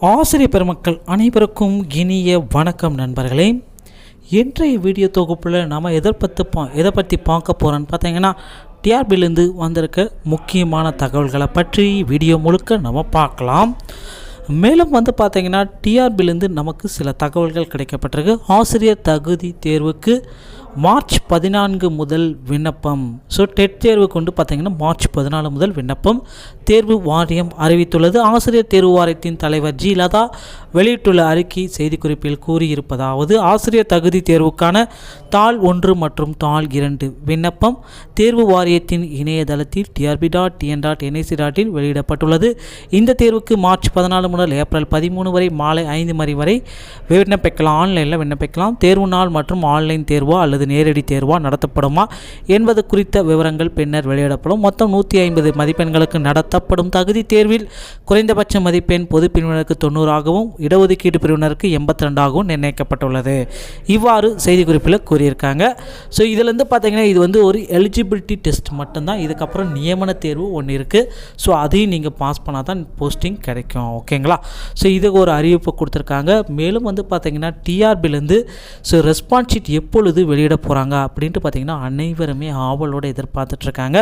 ஆசிரியர் பெருமக்கள் அனைவருக்கும் இனிய வணக்கம் நண்பர்களே. இன்றைய வீடியோ தொகுப்பில் நம்ம எதை பற்றி பார்க்க போகிறோன்னு பார்த்தீங்கன்னா, டிஆர்பிலேருந்து வந்திருக்க முக்கியமான தகவல்களை பற்றி வீடியோ முழுக்க நம்ம பார்க்கலாம். மேலும் பார்த்திங்கன்னா டிஆர்பிலேருந்து நமக்கு சில தகவல்கள் கிடைக்கப்பட்டிருக்கு. ஆசிரியர் தகுதி தேர்வுக்கு மார்ச் 14 முதல் விண்ணப்பம். டெட் தேர்வு கொண்டு பார்த்திங்கன்னா மார்ச் 14 முதல் விண்ணப்பம் தேர்வு வாரியம் அறிவித்துள்ளது. ஆசிரியர் தேர்வு வாரியத்தின் தலைவர் ஜி லதா வெளியிட்டுள்ள அறிக்கை செய்திக்குறிப்பில் கூறியிருப்பதாவது: ஆசிரியர் தகுதி தேர்வுக்கான தாள் 1 மற்றும் தாள் 2 விண்ணப்பம் தேர்வு வாரியத்தின் இணையதளத்தில் trb.tn.nic.in வெளியிடப்பட்டுள்ளது. இந்த தேர்வுக்கு மார்ச் 14 முதல் ஏப்ரல் 13 வரை மாலை 5 மணி வரை விண்ணப்பிக்கலாம். ஆன்லைனில் விண்ணப்பிக்கலாம். தேர்வு நாள் மற்றும் ஆன்லைன் தேர்வா அல்லது நேரடி தேர்வா நடத்தப்படுமா என்பது குறித்த விவரங்கள் பின்னர் வெளியிடப்படும். மொத்தம் 150 மதிப்பெண்களுக்கு நடத்தப்படும் தகுதி தேர்வில் குறைந்தபட்ச மதிப்பெண் பொது பிரிவினருக்கு 90 ஆகவும் இடஒதுக்கீடு பிரிவினருக்கு 82 ஆகவும் நிர்ணயிக்கப்பட்டுள்ளது. இவ்வாறு செய்திக்குறிப்பில் கூறியிருக்காங்க. இதில் பார்த்தீங்கன்னா இது ஒரு எலிஜிபிலிட்டி டெஸ்ட் மட்டும்தான். இதுக்கப்புறம் நியமன தேர்வு ஒன்று இருக்குது. அதையும் நீங்கள் பாஸ் பண்ணால் தான் போஸ்டிங் கிடைக்கும். ஓகேங்களா? இதுக்கு ஒரு அறிவிப்பு கொடுத்துருக்காங்க. மேலும் பார்த்தீங்கன்னா டிஆர்பிலேருந்து ரெஸ்பான்ஸ் ஷீட் எப்பொழுது வெளியிட போகிறாங்க அப்படின்ட்டு பார்த்தீங்கன்னா அனைவருமே ஆவலோடு எதிர்பார்த்துட்ருக்காங்க.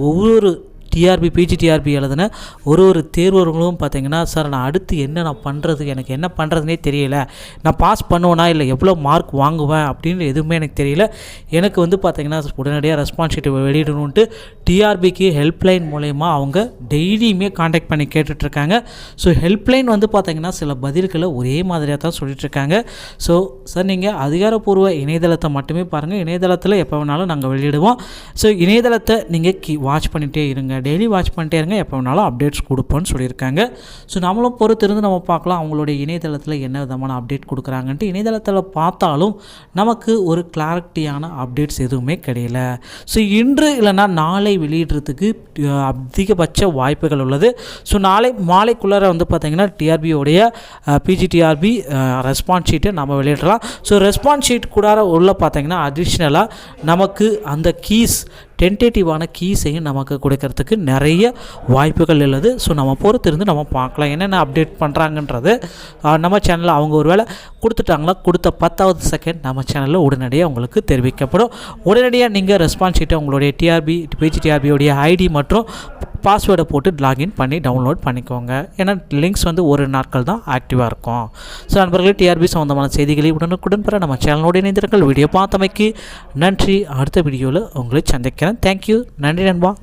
ஒவ்வொரு டிஆர்பி பிஜிடிஆர்பி எழுதுன ஒரு தேர்வர்களும் பார்த்தீங்கன்னா, சார் நான் அடுத்து என்ன பண்ணுறது, எனக்கு என்ன பண்ணுறதுனே தெரியல, நான் பாஸ் பண்ணுவேனா இல்லை எவ்வளோ மார்க் வாங்குவேன் அப்படின்னு எதுவுமே எனக்கு தெரியல, எனக்கு பார்த்தீங்கன்னா உடனடியாக ரெஸ்பான்ஸ் ஷீட் வெளியிடணுன்ட்டு டிஆர்பிக்கு ஹெல்ப்லைன் மூலயமா அவங்க டெய்லியுமே காண்டாக்ட் பண்ணி கேட்டுட்ருக்காங்க. ஹெல்ப்லைன் பார்த்தீங்கன்னா சில பதில்களை ஒரே மாதிரியாக தான் சொல்லிகிட்ருக்காங்க. சார் நீங்கள் அதிகாரப்பூர்வ இணையதளத்தை மட்டுமே பாருங்கள். இணையதளத்தில் எப்போ வேணாலும் நாங்கள் வெளியிடுவோம். இணையதளத்தை நீங்கள் வாட்ச் பண்ணிகிட்டே இருங்க, டெய்லி வாட்ச் பண்ணிட்டே இருங்க, எப்போ வேணாலும் அப்டேட்ஸ் கொடுப்போன்னு சொல்லியிருக்காங்க. நம்மளும் பொறுத்திருந்து நம்ம பார்க்கலாம் அவங்களுடைய இணையதளத்தில் என்ன விதமான அப்டேட் கொடுக்குறாங்கன்ட்டு. இணையதளத்தில் பார்த்தாலும் நமக்கு ஒரு கிளாரிட்டியான அப்டேட்ஸ் எதுவுமே கிடையல. இன்று இல்லைனா நாளை வெளியிடுறதுக்கு அதிகபட்ச வாய்ப்புகள் உள்ளது. நாளை மாலைக்குள்ளார பார்த்திங்கன்னா டிஆர்பியோடைய பிஜிடிஆர்பி ரெஸ்பான்ஸ் ஷீட்டை நம்ம வெளியிடலாம். ரெஸ்பான்ஸ் ஷீட் கூட உள்ள பார்த்திங்கன்னா அடிஷ்னலாக நமக்கு அந்த கீஸ் டென்டேட்டிவான கீஸையும் நமக்கு கொடுக்கறதுக்கு நிறைய வாய்ப்புகள் உள்ளது. நம்ம பொறுத்திருந்து நம்ம பார்க்கலாம் என்னென்ன அப்டேட் பண்ணுறாங்கன்றது. நம்ம சேனலில் அவங்க ஒரு வேளை கொடுத்துட்டாங்களா, கொடுத்த 10வது செகண்ட் நம்ம சேனலில் உடனடியாக உங்களுக்கு தெரிவிக்கப்படும். உடனடியாக நீங்கள் ரெஸ்பான்ஸ் ஷீட்டை உங்களுடைய டிஆர்பி பிஜிடிஆர்பியோடைய ஐடி மற்றும் பாஸ்வேர்டை போட்டு லாகின் பண்ணி டவுன்லோட் பண்ணிக்கோங்க. ஏன்னா லிங்க்ஸ் ஒரு நாட்கள் தான் ஆக்டிவாக இருக்கும். நண்பர்களே, டிஆர்பி சம்மந்தமான செய்திகளை உடனுக்குடன் பெற நம்ம சேனலோடு இணைந்திருங்கள். வீடியோ பார்த்தமைக்கு நன்றி. அடுத்த வீடியோவில் உங்களை சந்திக்கிறேன். தேங்க்யூ. நன்றி நண்பா.